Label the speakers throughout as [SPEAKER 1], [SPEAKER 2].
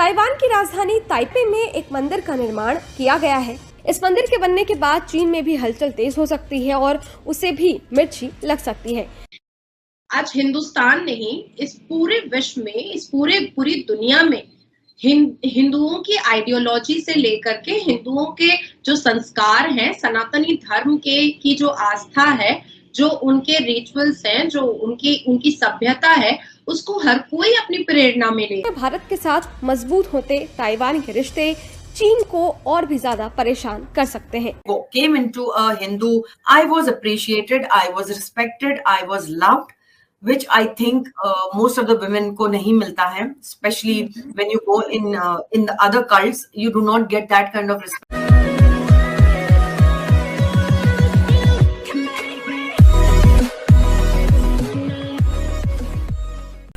[SPEAKER 1] Taiwan की राजधानी Taipei में एक मंदिर का निर्माण किया गया है। इस मंदिर के बनने के बाद चीन में भी हलचल तेज हो सकती है और उसे भी मिर्ची लग सकती है।
[SPEAKER 2] आज हिंदुस्तान नहीं, इस पूरे विश्व में, इस पूरी दुनिया में हिंदुओं की आइडियोलॉजी से लेकर के हिंदुओं के जो संस्कार हैं, सनातनी धर्म की जो आस्था है, जो उनके रिचुअल्स हैं, जो उनकी सभ्यता है, उसको हर कोई अपनी प्रेरणा में ले।
[SPEAKER 1] भारत के साथ मजबूत होते ताइवान के रिश्ते चीन को और भी ज्यादा परेशान कर सकते हैं।
[SPEAKER 3] Came into a Hindu, I was appreciated, I was respected, I was loved, which I think most of the women को नहीं मिलता है, especially when you go in the other cults, you do not get that kind of respect.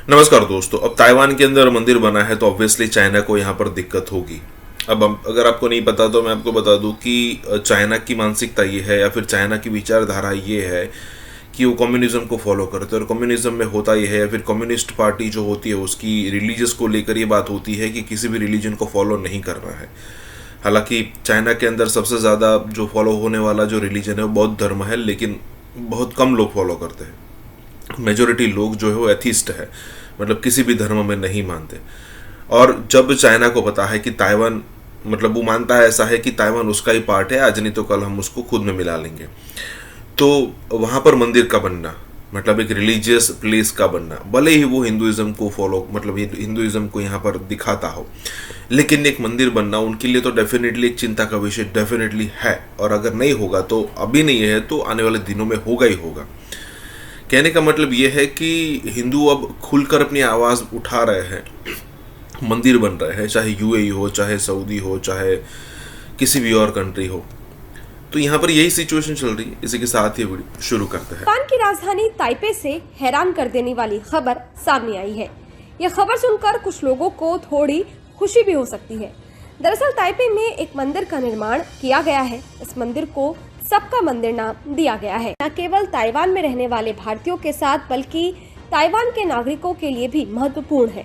[SPEAKER 4] नमस्कार दोस्तों, अब Taiwan के अंदर मंदिर बना है तो ऑब्वियसली चाइना को यहाँ पर दिक्कत होगी। अब अगर आपको नहीं पता तो मैं आपको बता दूं कि चाइना की मानसिकता ये है या फिर चाइना की विचारधारा ये है कि वो कम्युनिज्म को फॉलो करते हैं। और कम्युनिज्म में होता ये है या फिर कम्युनिस्ट पार्टी जो होती है उसकी रिलीजियस को लेकर ये बात होती है कि किसी भी रिलीजन को फॉलो नहीं करना है। हालांकि चाइना के अंदर सबसे ज़्यादा जो फॉलो होने वाला जो रिलीजन है वो बौद्ध धर्म है, लेकिन बहुत कम लोग फॉलो करते हैं। मेजॉरिटी लोग जो है वो एथिस्ट है, मतलब किसी भी धर्म में नहीं मानते। और जब चाइना को पता है कि ताइवान, मतलब वो मानता है ऐसा है कि ताइवान उसका ही पार्ट है, आज नहीं तो कल हम उसको खुद में मिला लेंगे, तो वहाँ पर मंदिर का बनना, मतलब एक रिलीजियस प्लेस का बनना, भले ही वो हिंदुइज्म को फॉलो, मतलब हिंदुइज्म को यहाँ पर दिखाता हो, लेकिन एक मंदिर बनना उनके लिए तो डेफिनेटली एक चिंता का विषय डेफिनेटली है। और अगर नहीं होगा तो अभी नहीं है तो आने वाले दिनों में होगा ही होगा। कहने का मतलब ये है कि हिंदू अब खुलकर अपनी आवाज़ उठा रहे हैं, मंदिर बन रहे हैं, चाहे यूएई हो, चाहे सऊदी हो, चाहे किसी भी और कंट्री हो। तो यहाँ पर यही सिचुएशन चल रही है। इसी के साथ ये वीडियो शुरू करते हैं।
[SPEAKER 1] ताइवान की राजधानी ताइपे से हैरान कर देने वाली खबर सामने आई है। यह खबर सुनकर कुछ लोगों को थोड़ी खुशी भी हो सकती है। दरअसल ताइपे में एक मंदिर का निर्माण किया गया है। इस मंदिर को सबका मंदिर नाम दिया गया है। न केवल ताइवान में रहने वाले भारतीयों के साथ बल्कि ताइवान के नागरिकों के लिए भी महत्वपूर्ण है।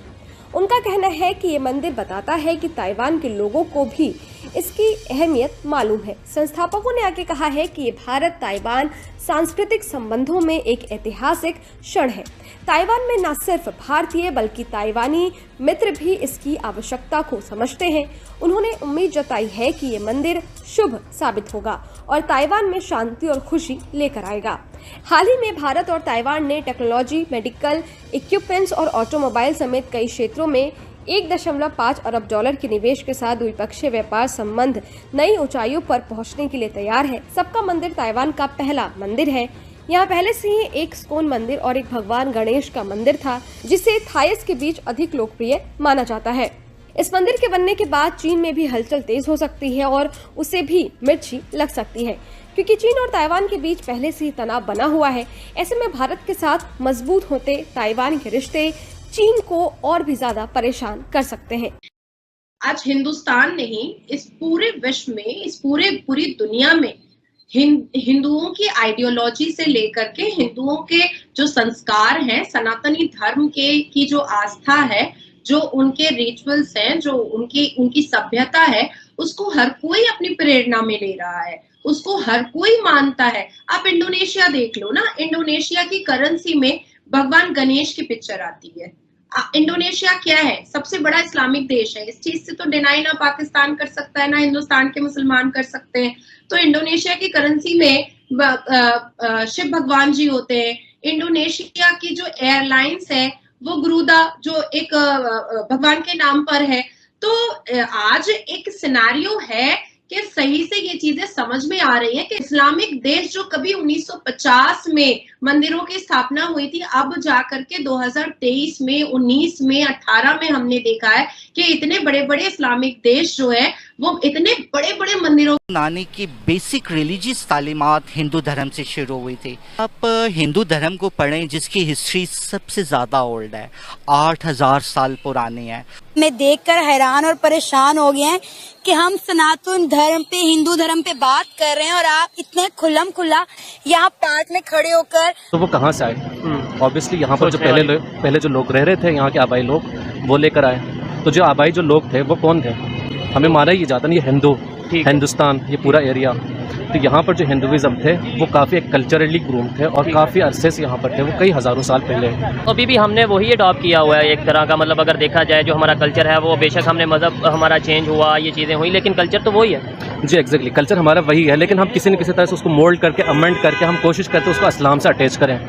[SPEAKER 1] उनका कहना है कि ये मंदिर बताता है कि ताइवान के लोगों को भी इसकी अहमियत मालूम है। संस्थापकों ने आगे कहा है कि ये भारत ताइवान सांस्कृतिक संबंधों में एक ऐतिहासिक क्षण है। ताइवान में न सिर्फ भारतीय बल्कि ताइवानी मित्र भी इसकी आवश्यकता को समझते हैं। उन्होंने उम्मीद जताई है कि ये मंदिर शुभ साबित होगा और ताइवान में शांति और खुशी लेकर आएगा। हाल ही में भारत और ताइवान ने टेक्नोलॉजी, मेडिकल इक्विपमेंट्स और ऑटोमोबाइल समेत कई क्षेत्रों में 1.5 अरब डॉलर के निवेश के साथ द्विपक्षीय व्यापार संबंध नई ऊंचाइयों पर पहुंचने के लिए तैयार है। सबका मंदिर ताइवान का पहला मंदिर है। यहाँ पहले से ही एक स्कोन मंदिर और एक भगवान गणेश का मंदिर था, जिसे थाईस के बीच अधिक लोकप्रिय माना जाता है। इस मंदिर के बनने के बाद चीन में भी हलचल तेज हो सकती है और उसे भी मिर्ची लग सकती है, क्योंकि चीन और ताइवान के बीच पहले से ही तनाव बना हुआ है। ऐसे में भारत के साथ मजबूत होते ताइवान के रिश्ते चीन को और भी ज्यादा परेशान कर सकते हैं।
[SPEAKER 2] आज हिंदुस्तान नहीं, इस पूरे विश्व में, इस पूरी दुनिया में हिंदुओं की आइडियोलॉजी से लेकर के हिंदुओं के जो संस्कार हैं, सनातनी धर्म की जो आस्था है, जो उनके रिचुअल्स हैं, जो उनकी सभ्यता है, उसको हर कोई अपनी प्रेरणा में ले रहा है, उसको हर कोई मानता है। आप इंडोनेशिया देख लो ना, इंडोनेशिया की करेंसी में भगवान गणेश की पिक्चर आती है। इंडोनेशिया क्या है? सबसे बड़ा इस्लामिक देश है। इस चीज से तो डिनाई ना पाकिस्तान कर सकता है, ना हिंदुस्तान के मुसलमान कर सकते हैं। तो इंडोनेशिया की करेंसी में शिव भगवान जी होते हैं। इंडोनेशिया की जो एयरलाइंस है वो गरुदा, जो एक भगवान के नाम पर है। तो आज एक सिनेरियो है कि सही से ये चीजें समझ में आ रही है कि इस्लामिक देश जो कभी 1950 में मंदिरों की स्थापना हुई थी, अब जाकर के 2023 में, 19 में, 18 में हमने देखा है कि इतने बड़े बड़े इस्लामिक देश जो है वो इतने बड़े बड़े मंदिरों
[SPEAKER 5] बनाने की बेसिक रिलीजियस तालीमात हिंदू धर्म से शुरू हुई थी। आप हिंदू धर्म को पढ़ें जिसकी हिस्ट्री सबसे ज़्यादा ओल्ड है, 8000 साल पुरानी है।
[SPEAKER 6] मैं देखकर हैरान और परेशान हो गए हैं कि हम सनातन धर्म पे, हिंदू धर्म पे बात कर रहे हैं और आप इतने खुल्लम खुल्ला यहाँ पार्क में खड़े होकर।
[SPEAKER 7] तो वो कहाँ से आए? ऑब्वियसली यहाँ पर जो पहले जो लोग रह रहे थे, यहाँ के आबाई लोग, वो लेकर आए। तो जो आबाई जो लोग थे वो कौन थे? हमें माना ही जाता नहीं, ये हिंदू, हिंदुस्तान, ये पूरा एरिया। तो यहाँ पर जो हिंदुइज्म थे वो काफ़ी एक कल्चरली ग्रूम थे और काफ़ी अरसे से यहाँ पर थे, वो कई हज़ारों साल पहले।
[SPEAKER 8] अभी भी हमने वही अडॉप्ट किया हुआ है एक तरह का, मतलब अगर देखा जाए जो हमारा कल्चर है वो बेशक हमने मज़हब हमारा चेंज हुआ, ये चीज़ें हुई, लेकिन कल्चर तो वही है।
[SPEAKER 7] जी एग्जैक्टली, कल्चर हमारा वही है, लेकिन हम किसी न किसी तरह से उसको मोल्ड करके अमेंड करके हम कोशिश करते हैं उसको इस्लाम से अटैच करें,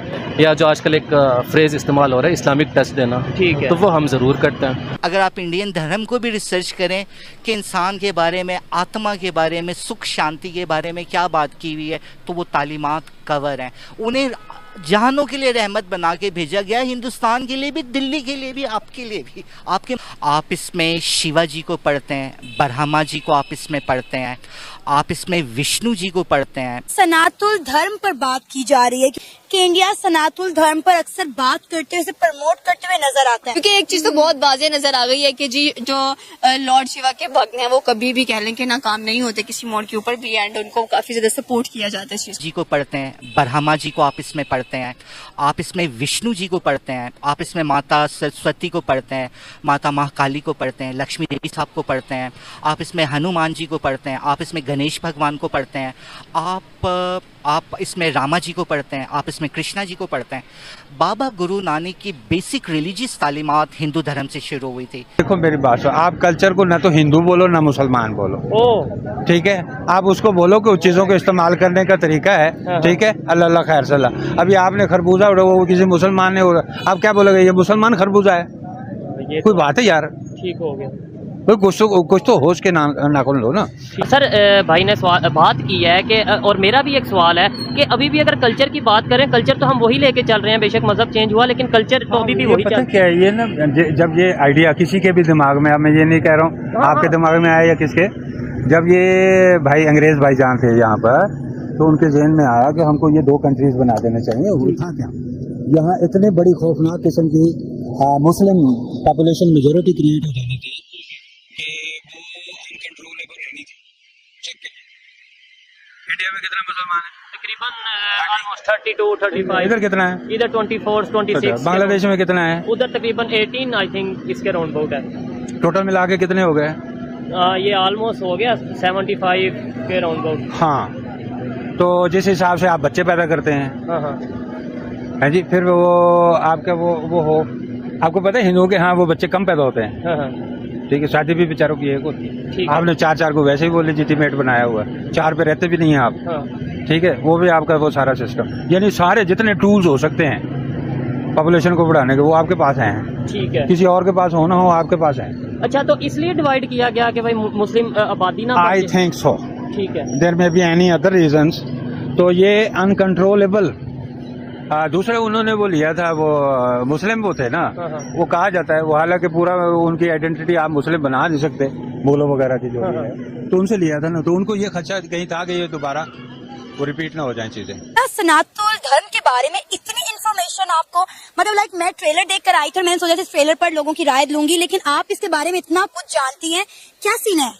[SPEAKER 7] या जो आजकल एक फ्रेज़ इस्तेमाल हो रहा है इस्लामिक टच देना,
[SPEAKER 8] ठीक है,
[SPEAKER 7] तो वो हम ज़रूर करते हैं।
[SPEAKER 5] अगर आप इंडियन धर्म को भी रिसर्च करें कि इंसान के बारे में, आत्मा के बारे में, सुख शांति के बारे में क्या बात की हुई है, तो वो तालीमात कवर हैं। उन्हें जहानों के लिए रहमत बना के भेजा गया, हिंदुस्तान के लिए भी, दिल्ली के लिए भी, आपके लिए भी। आप इसमें शिवा जी को पढ़ते हैं, ब्रह्मा जी को आप इसमें पढ़ते हैं, आप इसमें विष्णु जी को पढ़ते हैं।
[SPEAKER 6] सनातन धर्म पर बात की जा रही है कि इंडिया सनातन धर्म पर अक्सर बात करते हुए, प्रमोट करते हुए नजर आता है, क्योंकि एक चीज तो बहुत वाज़ेह नजर आ गई है कि जी जो लॉर्ड शिवा के भक्त हैं वो कभी भी कह लें कि नाकाम नहीं होते किसी मोड़ के ऊपर भी, एंड उनको काफी ज्यादा सपोर्ट किया जाता है इस चीज
[SPEAKER 5] जी को पढ़ते हैं, ब्रह्मा जी को आप इसमें पढ़ते हैं, आप इसमें विष्णु जी को पढ़ते हैं, आप इसमें माता सरस्वती को पढ़ते हैं, माता महाकाली को पढ़ते हैं, लक्ष्मी देवी साहब को पढ़ते हैं, आप इसमें हनुमान जी को पढ़ते हैं, आप इसमें गणेश भगवान को पढ़ते हैं, आप इसमें रामा जी को पढ़ते हैं, आप इसमें कृष्णा जी को पढ़ते हैं। बाबा गुरु नानक की बेसिक रिलीजियस तालीमात हिंदू धर्म से शुरू हुई थी।
[SPEAKER 9] देखो मेरी बात सुनो, आप कल्चर को ना तो हिंदू बोलो ना मुसलमान बोलो, ठीक है? आप उसको बोलो कि उस चीजों को इस्तेमाल करने का तरीका है, ठीक है? अल्लाह खैर सल्ला। अभी आपने खरबूजा वो किसी मुसलमान ने, आप क्या बोलोगे, ये मुसलमान खरबूजा है? कोई बात है यार,
[SPEAKER 8] ठीक हो गया।
[SPEAKER 9] कुछ तो होश के नाखून लो ना।
[SPEAKER 8] सर भाई ने बात की है कि, और मेरा भी एक सवाल है कि अभी भी अगर कल्चर की बात करें, कल्चर तो हम वही लेके चल रहे हैं, बेशक मजहब चेंज हुआ लेकिन कल्चर तो अभी भी वही
[SPEAKER 9] पता क्या है, ये ना जब ये आइडिया किसी के भी दिमाग में, अब मैं ये नहीं कह रहा हूँ आपके दिमाग में आया या किसके, जब ये भाई अंग्रेज भाईजान थे यहाँ पर, तो उनके जहन में आया कि हमको ये 2 कंट्रीज बना देने चाहिए। वो था क्या, यहाँ इतने बड़ी खौफनाक किस्म की मुस्लिम पॉपुलेशन मेजोरिटी क्रिएट हो जानी थी कि वो अनकंट्रोलेबल होनी थी। इंडिया में कितने मुसलमान हैं?
[SPEAKER 8] तकरीबन ऑलमोस्ट 32 35।
[SPEAKER 9] इधर कितना है?
[SPEAKER 8] इधर 24 26।
[SPEAKER 9] बांग्लादेश में कितना है?
[SPEAKER 8] उधर तकरीबन 18 आई थिंक इसके राउंड अबाउट है।
[SPEAKER 9] टोटल मिला के कितने हो गए?
[SPEAKER 8] ये ऑलमोस्ट हो गया 75 के राउंड अबाउट।
[SPEAKER 9] हाँ, तो जिस हिसाब से आप बच्चे पैदा करते हैं,
[SPEAKER 8] हाँ
[SPEAKER 9] है जी, फिर वो आपका वो हो, आपको पता है हिंदुओं के यहाँ वो बच्चे कम पैदा होते हैं,
[SPEAKER 8] हाँ,
[SPEAKER 9] ठीक है? शादी भी बेचारों की एक होती है। आपने 4 को वैसे ही वो लेजिटिमेट बनाया हुआ है, 4 पे रहते भी नहीं है आप, ठीक है? वो भी आपका वो सारा सिस्टम, यानी सारे जितने टूल्स हो सकते हैं पॉपुलेशन को बढ़ाने के, वो आपके पास हैं, ठीक है? किसी और के पास हो ना हो, आपके पास है।
[SPEAKER 8] अच्छा, तो इसलिए डिवाइड किया गया कि भाई मुस्लिम आबादी ना,
[SPEAKER 9] आई थिंक सो,
[SPEAKER 8] ठीक है?
[SPEAKER 9] There may be any other reasons. तो ये अनकंट्रोलेबल, दूसरे उन्होंने वो लिया था, वो मुस्लिम वो थे ना, वो कहा जाता है, वो हालांकि पूरा उनकी आइडेंटिटी आप मुस्लिम बना नहीं सकते, बोलो वगैरह की जो भी है, तो उनसे लिया था ना, तो उनको ये खर्चा कहीं था कि ये दोबारा वो रिपीट ना हो जाए चीजें।
[SPEAKER 6] सनातन धर्म के बारे में इतनी इन्फॉर्मेशन आपको, मतलब मैं ट्रेलर देखकर आई थी, मैंने सोचा था इस ट्रेलर पर लोगों की राय लूंगी, लेकिन आप इसके बारे में इतना कुछ जानती हैं, क्या सीन है?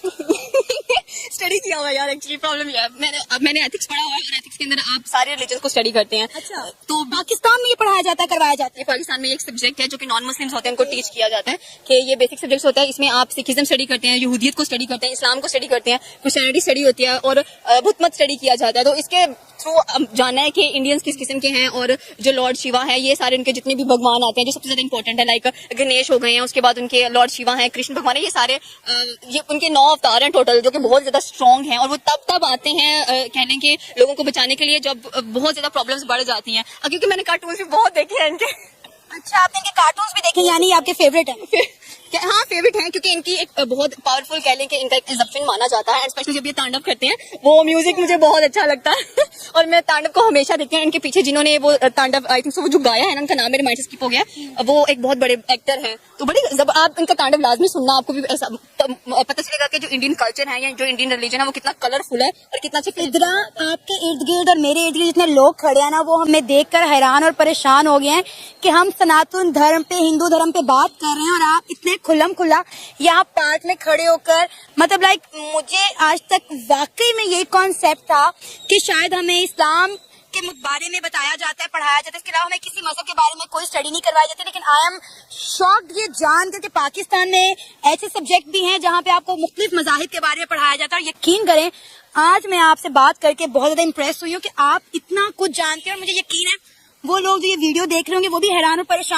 [SPEAKER 6] स्टडी किया हुआ यार, एक्चुअली प्रॉब्लम ये है, मैंने एथिक्स पढ़ा हुआ है, और एथिक्स के अंदर आप सारे रिलीजन को स्टडी करते हैं। अच्छा। तो पाकिस्तान में ये पढ़ाया जाता है, करवाया जाता है? पाकिस्तान में एक सब्जेक्ट है जो कि नॉन मुस्लिम्स होते हैं उनको टीच किया जाता है, कि ये बेसिक सब्जेक्ट होता है, इसमें आप सिखिज्म स्टडी करते हैं, यहूदियत को स्टडी करते हैं, इस्लाम को स्टडी करते हैं, क्रिश्चियनिटी स्टडी होती है, और बुत मत स्टडी किया जाता है। तो इसके थ्रू जानना है कि इंडियंस किस किस्म के हैं, और जो लॉर्ड शिवा है, ये सारे उनके जितने भी भगवान आते हैं जो सबसे ज्यादा इंपॉर्टेंट है, लाइक गणेश हो गए हैं, उसके बाद उनके लॉर्ड शिवा हैं, कृष्ण भगवान है, ये सारे ये उनके 9 अवतार हैं टोटल, जो कि बहुत ज्यादा स्ट्रॉन्ग हैं, और वो तब आते हैं कहने के लोगों को बचाने के लिए जब बहुत ज्यादा प्रॉब्लम्स बढ़ जाती हैं, क्योंकि मैंने कार्टून्स भी बहुत देखे हैं इनके। अच्छा, आपने इनके कार्टून्स भी देखे, यानी आपके फेवरेट हैं? हाँ, फेवरेट हैं, क्योंकि इनकी एक बहुत पावरफुल कह लें कि इनका एक इज़प्शन माना जाता है, स्पेशली जब ये तांडव करते हैं, वो म्यूजिक मुझे बहुत अच्छा लगता है और मैं तांडव को हमेशा देखती हूँ। इनके पीछे जिन्होंने वो तांडव, आई थिंक वो जो गाया है ना, उनका नाम मेरे माइंड से स्किप हो गया, वो एक बहुत बड़े एक्टर हैं, तो बड़ी जब आप इनका तांडव लाजमी सुनना, आपको भी ऐसा पता चलेगा कि जो इंडियन कल्चर है या जो इंडियन रिलीजन है वो कितना कलरफुल है और कितना अच्छा। इधर आपके इर्द गिर्द और मेरे इर्द गिर्द जितने लोग खड़े हैं ना, वो हमें देखकर हैरान और परेशान हो गए हैं कि हम सनातन धर्म पे, हिंदू धर्म पे बात कर रहे हैं, और आप इतने खुल्लम खुल्ला यहाँ पार्क में खड़े होकर, मतलब मुझे आज तक वाकई में यही कॉन्सेप्ट था कि शायद हमें इस्लाम के बारे में बताया जाता है, पढ़ाया जाता है, इसके अलावा हमें किसी मजहब के बारे में कोई स्टडी नहीं करवाई जाती। लेकिन आई एम शॉक्ड ये जानकर कि पाकिस्तान में ऐसे सब्जेक्ट भी हैं जहाँ पे आपको मुख्तलिफ मजाहिब के बारे में पढ़ाया जाता है। और यकीन करें, आज मैं आपसे बात करके बहुत ज्यादा इंप्रेस हुई हूँ कि आप इतना कुछ जानते हैं। और मुझे यकीन है वो लोग जो ये वीडियो देख रहे होंगे वो भी हैरान और परेशान